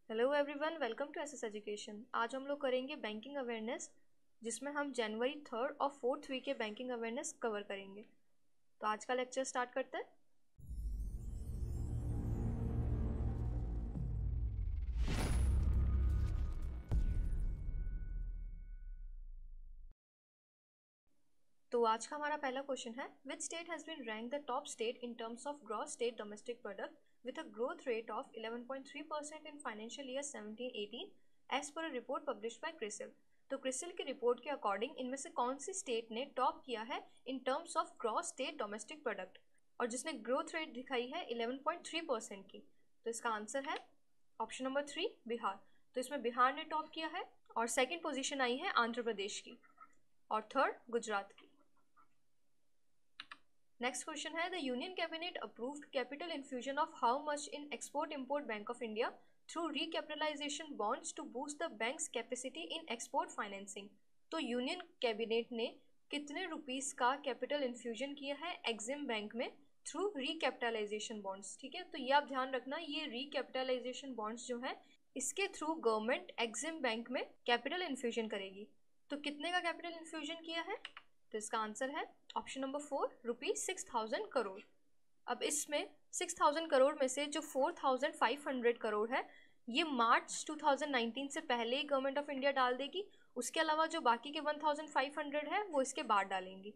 Hello everyone, welcome to SS education. आज हम लोग करेंगे बैंकिंग अवेयरनेस, जिसमें हम जनवरी 3rd और 4th वीक के बैंकिंग अवेयरनेस कवर करेंगे। तो आज का लेक्चर स्टार्ट करते हैं। तो आज का हमारा पहला क्वेश्चन है, which state has been rank the top state in terms of gross state domestic product with a growth rate of 11.3% in financial year 17-18 as per a report published by CRISIL. तो क्रिसिल की रिपोर्ट के according इनमें से कौन सी state ने top किया है इन terms of gross state domestic product और जिसने ग्रोथ रेट दिखाई है 11.3% की। तो इसका आंसर है ऑप्शन नंबर 3, बिहार। तो इसमें बिहार ने टॉप किया है और सेकेंड पोजिशन आई है आंध्र प्रदेश की और थर्ड गुजरात की। नेक्स्ट क्वेश्चन है, the union cabinet approved capital infusion of how much in export import bank of India through recapitalisation bonds to boost the banks capacity in export financing. तो union cabinet ने कितने rupees का capital infusion किया है Exim bank में through recapitalisation bonds. ठीक है, तो ये आप ध्यान रखना, ये रिकैपिटलाइजेशन बॉन्ड्स जो है इसके थ्रू गवर्नमेंट एग्जिम बैंक में कैपिटल इन्फ्यूजन करेगी। तो कितने का कैपिटल इन्फ्यूजन किया है? तो इसका आंसर है ऑप्शन नंबर 4, ₹6,000 करोड़। अब इसमें 6,000 करोड़ में से जो 4,500 करोड़ है ये मार्च 2019 से पहले ही गवर्नमेंट ऑफ इंडिया डाल देगी। उसके अलावा जो बाकी के 1,500 है वो इसके बाद डालेंगी।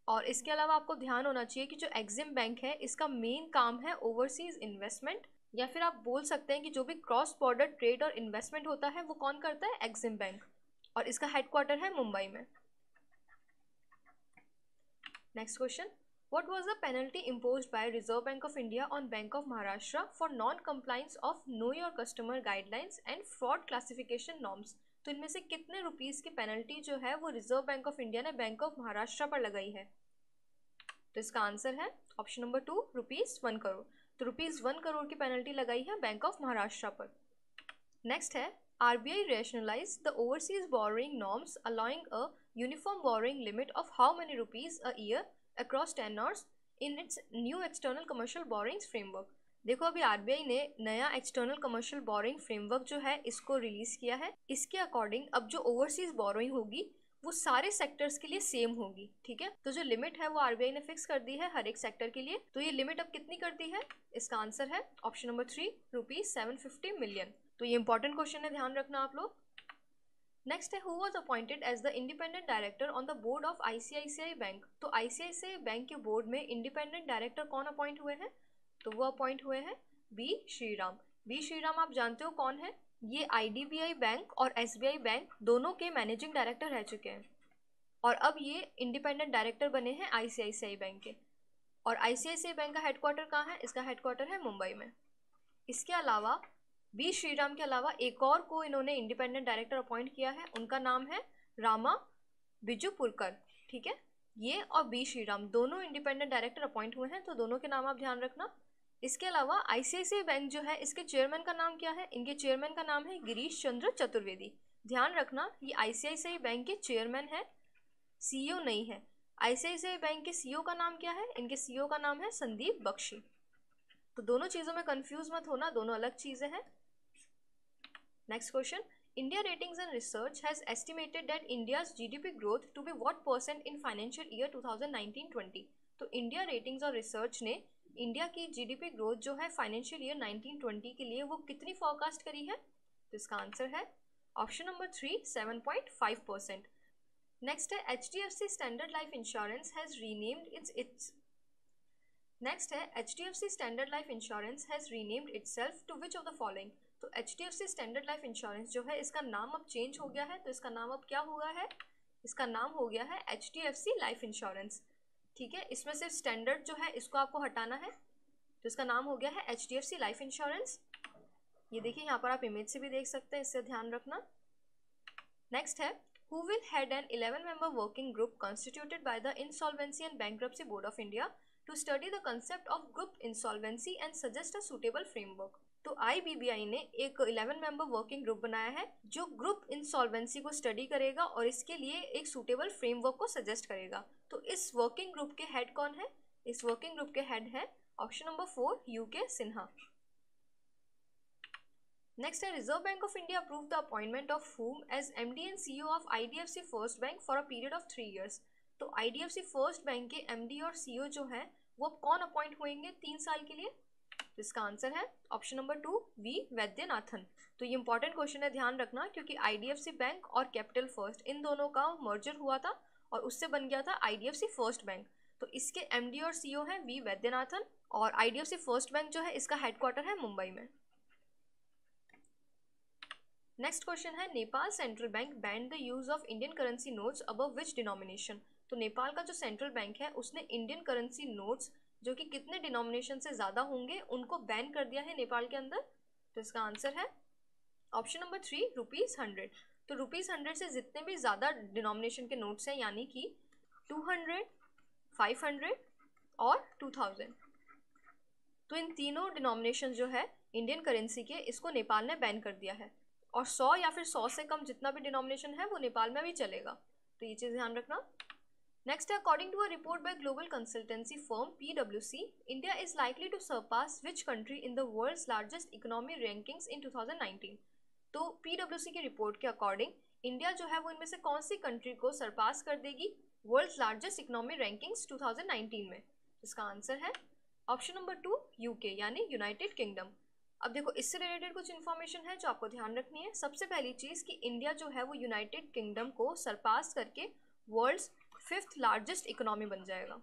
और इसके अलावा आपको ध्यान होना चाहिए कि जो एग्जिम बैंक है इसका मेन काम है ओवरसीज इन्वेस्टमेंट, या फिर आप बोल सकते हैं कि जो भी क्रॉस बॉर्डर ट्रेड और इन्वेस्टमेंट होता है वो कौन करता है? Exim bank. और इसका हेडक्वार्टर है मुंबई में। Next question. What was the penalty imposed by Reserve Bank of India on Bank of Maharashtra for non-compliance of Know Your Customer guidelines and fraud classification norms? तो इनमें से कितने रुपीस की penalty जो है वो रिजर्व बैंक ऑफ इंडिया ने bank of Maharashtra पर लगाई है? तो इसका आंसर है ऑप्शन नंबर 2, ₹1 करोड़। तो ₹1 करोड़ की पेनल्टी लगाई है बैंक ऑफ महाराष्ट्र पर। नेक्स्ट है, RBI rationalized the overseas borrowing norms allowing a uniform borrowing limit of how many rupees a year across tenors in its new external commercial borrowings framework। देखो, अभी RBI ने नया external commercial boring framework जो है इसको release किया है। इसके अकॉर्डिंग अब जो ओवरसीज बोरिंग होगी वो सारे सेक्टर्स के लिए सेम होगी। ठीक है, तो जो लिमिट है वो RBI ने फिक्स कर दी है हर एक सेक्टर के लिए। तो ये लिमिट अब कितनी कर दी है? इसका आंसर है ऑप्शन नंबर 3, ₹750 मिलियन। तो ये इंपॉर्टेंट क्वेश्चन है, ध्यान रखना आप लोग। नेक्स्ट है, who was appointed as the independent director on the board of ICICI bank. तो ICICI बैंक के बोर्ड में इंडिपेंडेंट डायरेक्टर कौन अपॉइंट हुए हैं? तो वो अपॉइंट हुए हैं बी श्रीराम। बी श्रीराम आप जानते हो कौन है? ये IDBI बैंक और SBI बैंक दोनों के मैनेजिंग डायरेक्टर रह चुके हैं और अब ये इंडिपेंडेंट डायरेक्टर बने हैं ICICI बैंक के। और ICICI बैंक का हेडक्वार्टर कहाँ है? इसका हेडक्वार्टर है मुंबई में। इसके अलावा बी श्रीराम के अलावा एक और को इन्होंने इंडिपेंडेंट डायरेक्टर अपॉइंट किया है, उनका नाम है रामा बिजुपुरकर। ठीक है, ये और बी श्रीराम दोनों इंडिपेंडेंट डायरेक्टर अपॉइंट हुए हैं, तो दोनों के नाम आप ध्यान रखना। इसके अलावा ICICI बैंक जो है इसके चेयरमैन का नाम क्या है? इनके चेयरमैन का नाम है गिरीश चंद्र चतुर्वेदी। ध्यान रखना, ये ICICI बैंक के चेयरमैन है, CEO नहीं है। ICICI बैंक के CEO का नाम क्या है? इनके CEO का नाम है संदीप बख्शी। तो दोनों चीजों में कंफ्यूज मत होना, दोनों अलग चीजें हैं। Next question. India Ratings and Research has estimated that India's GDP growth to be what % in financial year 2019-20? तो इंडिया रेटिंग्स और रिसर्च ने इंडिया की GDP ग्रोथ जो है फाइनेंशियल ईयर 1920 के लिए वो कितनी फोरकास्ट करी है? तो इसका आंसर है ऑप्शन नंबर 3, 7.5%। नेक्स्ट है, HDFC standard life insurance has renamed its next है, HDFC standard life insurance has renamed itself to which of the following. तो HDFC स्टैंडर्ड लाइफ इंश्योरेंस जो है इसका नाम अब चेंज हो गया है। तो इसका नाम अब क्या हुआ है? इसका नाम हो गया है HDFC लाइफ इंश्योरेंस। ठीक है, इसमें सिर्फ स्टैंडर्ड जो है इसको आपको हटाना है, तो इसका नाम हो गया है HDFC लाइफ इंश्योरेंस। ये देखिए, यहाँ पर आप इमेज से भी देख सकते हैं, इससे ध्यान रखना। नेक्स्ट है, who will head an 11-member working group constituted by the Insolvency and Bankruptcy Board of India to study the concept of group insolvency and suggest a suitable framework। तो IBBI ने एक 11-member वर्किंग ग्रुप बनाया है जो group insolvency को study करेगा और इसके लिए एक सूटेबल फ्रेमवर्क को सजेस्ट करेगा। तो इस वर्किंग ग्रुप के हेड कौन है? इस वर्किंग ग्रुप के हेड है option number 4, UK Sinha. Next है reserve bank of India approve the appointment of whom as MD and CEO of IDFC first bank for a period of 3 years। तो IDFC first bank के MD और CEO जो है वो कौन appoint होंगे 3 साल के लिए? तो इसका आंसर है ऑप्शन नंबर 2 वी वैद्यनाथन। तो ये इंपॉर्टेंट क्वेश्चन है, ध्यान रखना, क्योंकि IDFC बैंक और कैपिटल फर्स्ट इन दोनों का मर्जर हुआ था और उससे बन गया था IDFC फर्स्ट बैंक। तो इसके MD और CEO है वी वैद्यनाथन और IDFC फर्स्ट बैंक जो है इसका हेडक्वार्टर है मुंबई में। नेक्स्ट क्वेश्चन है Nepal central bank band the use of Indian currency notes above which denomination. तो नेपाल का जो सेंट्रल बैंक है उसने इंडियन करेंसी नोट्स जो कि कितने डिनोमिनेशन से ज़्यादा होंगे उनको बैन कर दिया है नेपाल के अंदर। तो इसका आंसर है ऑप्शन नंबर 3 ₹100। तो ₹100 से जितने भी ज़्यादा डिनोमिनेशन के नोट्स हैं यानी कि 200, 500 और 2000, तो इन तीनों डिनोमिनेशन जो है इंडियन करेंसी के इसको नेपाल ने बैन कर दिया है। और 100 या फिर 100 से कम जितना भी डिनोमिनेशन है वो नेपाल में भी चलेगा, तो ये चीज़ ध्यान रखना। नेक्स्ट है according to a report by global consultancy firm PwC, India is likely to surpass which country in the world's largest economy rankings in 2019। तो PwC की रिपोर्ट के अकॉर्डिंग इंडिया जो है वो इनमें से कौन सी कंट्री को सरपास कर देगी वर्ल्ड्स लार्जेस्ट इकोनॉमी रैंकिंग्स 2019 में? इसका आंसर है ऑप्शन नंबर 2 UK यानी यूनाइटेड किंगडम। अब देखो इससे रिलेटेड कुछ इन्फॉर्मेशन है जो आपको ध्यान रखनी है। सबसे पहली चीज़ कि इंडिया जो है वो यूनाइटेड किंगडम को सरपास करके वर्ल्ड्स 5th लार्जेस्ट इकोनॉमी बन जाएगा।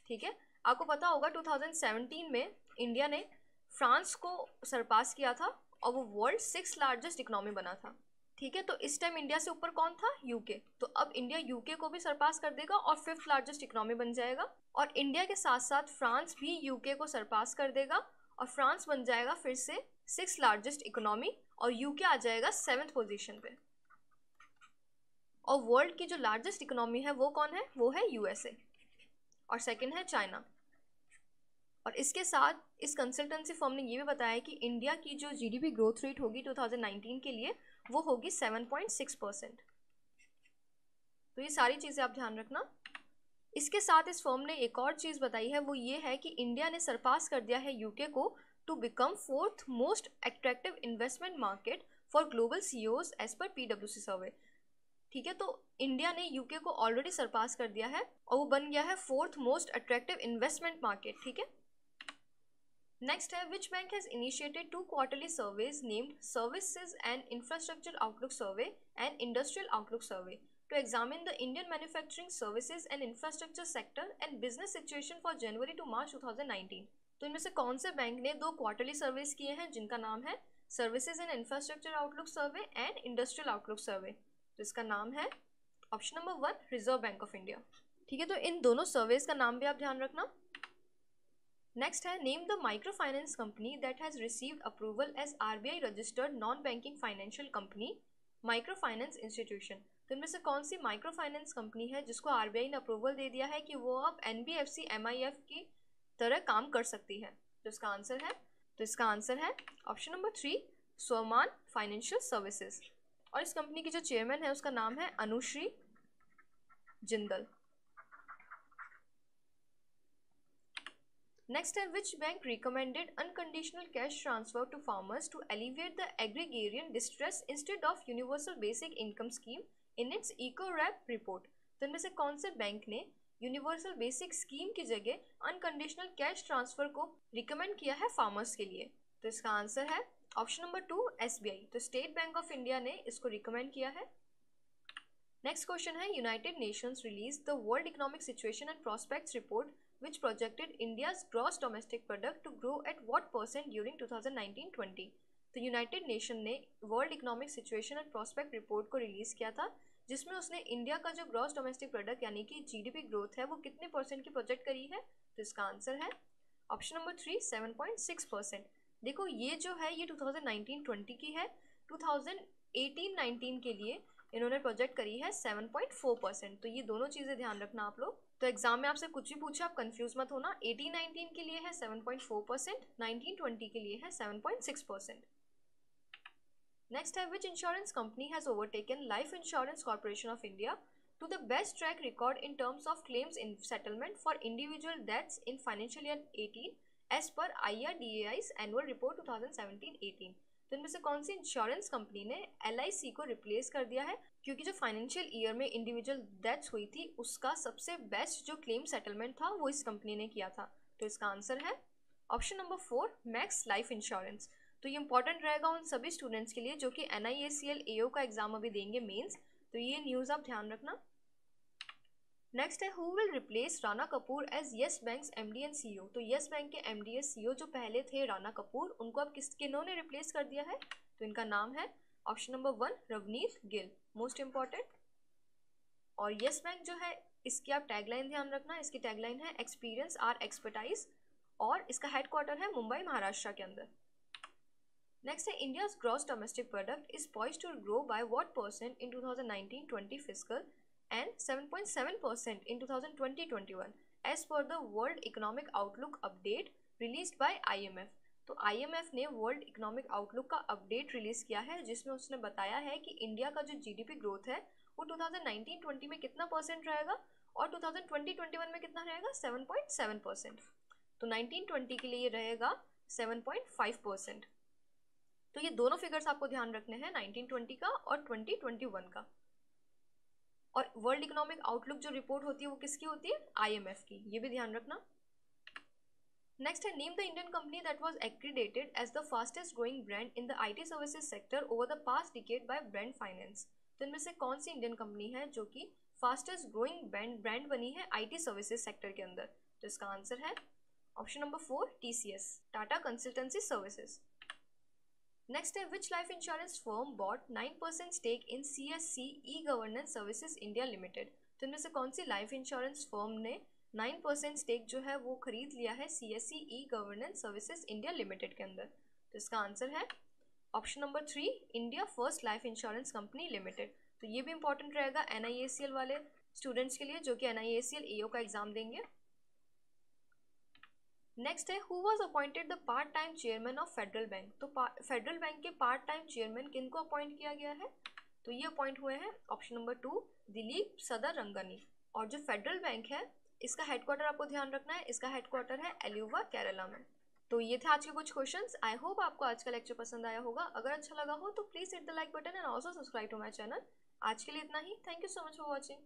ठीक है, आपको पता होगा 2017 में इंडिया ने फ्रांस को सरपास किया था और वो वर्ल्ड 6th लार्जेस्ट इकोनॉमी बना था। ठीक है, तो इस टाइम इंडिया से ऊपर कौन था? UK। तो अब इंडिया UK को भी सरपास कर देगा और 5th लार्जेस्ट इकोनॉमी बन जाएगा और इंडिया के साथ साथ फ्रांस भी UK को सरपास कर देगा और फ्रांस बन जाएगा फिर से 6th लार्जेस्ट इकोनॉमी और UK आ जाएगा 7th पोजीशन पे। और वर्ल्ड की जो लार्जेस्ट इकोनॉमी है वो कौन है? वो है USA और सेकंड है चाइना। और इसके साथ इस कंसल्टेंसी फर्म ने ये भी बताया कि इंडिया की जो GDP ग्रोथ रेट होगी 2019 के लिए वो होगी 7.6%। तो ये सारी चीज़ें आप ध्यान रखना। इसके साथ इस फर्म ने एक और चीज़ बताई है, वो ये है कि इंडिया ने सरपास कर दिया है UK को to become 4th most attractive investment market for global CEOs as per PwC survey. ठीक है, तो इंडिया ने UK को ऑलरेडी सरपास कर दिया है और वो बन गया है 4th most attractive investment market. ठीक है, नेक्स्ट है which bank has initiated 2 quarterly surveys named services and infrastructure outlook survey and industrial outlook survey to examine the Indian manufacturing services and infrastructure sector and business situation for January to March 2019। तो इनमें से कौन से bank ने 2 quarterly Sarves किए हैं जिनका नाम है services and infrastructure outlook survey and industrial outlook survey? तो इसका नाम है option number 1 reserve bank of India. ठीक है, तो इन दोनों सर्वेस का नाम भी आप ध्यान रखना। नेक्स्ट है name the micro finance company that has received approval as RBI registered non banking financial company micro finance institution. तो इनमें से कौन सी माइक्रो फाइनेंस कंपनी है जिसको RBI ने अप्रूवल दे दिया है कि वो अब NBFC MIF की तरह काम कर सकती है? तो इसका आंसर है ऑप्शन नंबर 3 स्वमान फाइनेंशियल सर्विसेज। और इस कंपनी की जो चेयरमैन है उसका नाम है अनुश्री जिंदल। नेक्स्ट है which bank recommended unconditional cash transfer to farmers to alleviate the agrarian distress instead of universal basic income scheme in its ecowrap report? तो इनमें से कौन से बैंक ने यूनिवर्सल बेसिक स्कीम की जगह अनकंडीशनल कैश ट्रांसफर को रिकमेंड किया है फार्मर्स के लिए? तो इसका आंसर है ऑप्शन नंबर 2 SBI। तो स्टेट बैंक ऑफ इंडिया ने इसको रिकमेंड किया है। नेक्स्ट क्वेश्चन है United Nations release the world economic situation and prospects report which projected India's gross domestic product to grow at what % during 2019-20? तो United nation ने world economic situation and prospect report को release किया था जिसमें उसने India का जो gross domestic product यानी कि GDP ग्रोथ है वो कितने % की प्रोजेक्ट करी है? तो इसका आंसर है ऑप्शन नंबर 3 7.6%। देखो ये जो है ये 2019-20 की है, 2018-19 के लिए इन्होंने प्रोजेक्ट करी है 7.4%। तो ये दोनों चीज़ें ध्यान रखना आप लोग। तो एग्जाम में आपसे कुछ भी पूछे आप कंफ्यूज मत होना। 18-19 के लिए है 7.4%, 19-20 के लिए है 7.6%। नेक्स्ट है which insurance company has overtaken life insurance corporation of India to the best track record in terms of claims in settlement for individual deaths in financial year 18 as per IRDAI's annual report 2017-18। तो इनमें से कौन सी insurance company ने LIC को replace कर दिया है, क्योंकि जो फाइनेंशियल ईयर में इंडिविजुअल डेथ्स हुई थी उसका सबसे बेस्ट जो क्लेम सेटलमेंट था वो इस कंपनी ने किया था। तो इसका आंसर है option number 4 max life insurance. तो ये इंपॉर्टेंट रहेगा उन सभी स्टूडेंट्स के लिए जो कि NIACL AO का एग्जाम अभी देंगे मेंस, तो ये न्यूज़ आप ध्यान रखना। नेक्स्ट है who will replace Rana Kapoor as Yes Bank MD and CEO। तो येस बैंक के MD CEO जो पहले थे राणा कपूर, उनको अब किन्होंने रिप्लेस कर दिया है, तो इनका नाम है option number 1 Ravneet Gill, most important. और येस बैंक जो है इसकी आप टैगलाइन ध्यान रखना, इसकी टैगलाइन है एक्सपीरियंस आर एक्सपर्टाइज, और इसका हेडक्वार्टर है मुंबई महाराष्ट्र के अंदर। नेक्स्ट है India's gross domestic product is poised to grow by what percent in 2019-20 fiscal and 7.7% in 2020-21 as per the World Economic Outlook update released by IMF। तो IMF ने वर्ल्ड इकोनॉमिक आउटलुक का अपडेट रिलीज किया है जिसमें उसने बताया है कि इंडिया का जो GDP ग्रोथ है वो 2019-20 में कितना परसेंट रहेगा और 2020-21 में कितना रहेगा 7.7%। तो 19-20 के लिए ये रहेगा 7.5%। तो ये दोनों फिगर्स आपको ध्यान रखने हैं, 19-20 का और 20-21 का। और वर्ल्ड इकोनॉमिक आउटलुक जो रिपोर्ट होती है वो किसकी होती है, IMF की, ये भी ध्यान रखना। नेक्स्ट है name the Indian company that was accredited as the fastest growing brand in the IT services sector over the past decade by brand finance. तो इनमें से कौन सी इंडियन कंपनी है जो कि फास्टेस्ट ग्रोइंग ब्रांड बनी है IT सर्विसेज सेक्टर के अंदर, तो इसका आंसर है option number 4 TCS, Tata consultancy services. Next है which life insurance firm bought 9% stake in CSC e-governance services India limited. तो इनमें से कौन सी लाइफ इंश्योरेंस फर्म ने 9% स्टेक जो है वो खरीद लिया है CSC e-governance services India limited के अंदर, तो इसका आंसर है option number 3 India first life insurance company limited. तो ये भी इंपॉर्टेंट रहेगा NIACL वाले स्टूडेंट्स के लिए जो कि NIACL AO का एग्जाम देंगे। नेक्स्ट है who was appointed the part time chairman of federal bank. तो फेडरल बैंक के पार्ट टाइम चेयरमैन किनको अपॉइंट किया गया है, तो ये अपॉइंट हुए हैं ऑप्शन नंबर 2 दिलीप सदरंगनी। और जो फेडरल बैंक है इसका हेडक्वार्टर आपको ध्यान रखना है, इसका हेडक्वार्टर है एल्यूवा केरला में। तो ये थे आज के कुछ क्वेश्चंस। आई होप आपको आज का लेक्चर पसंद आया होगा। अगर अच्छा लगा हो तो please hit the like button and also subscribe to my channel. आज के लिए इतना ही। Thank you so much for watching.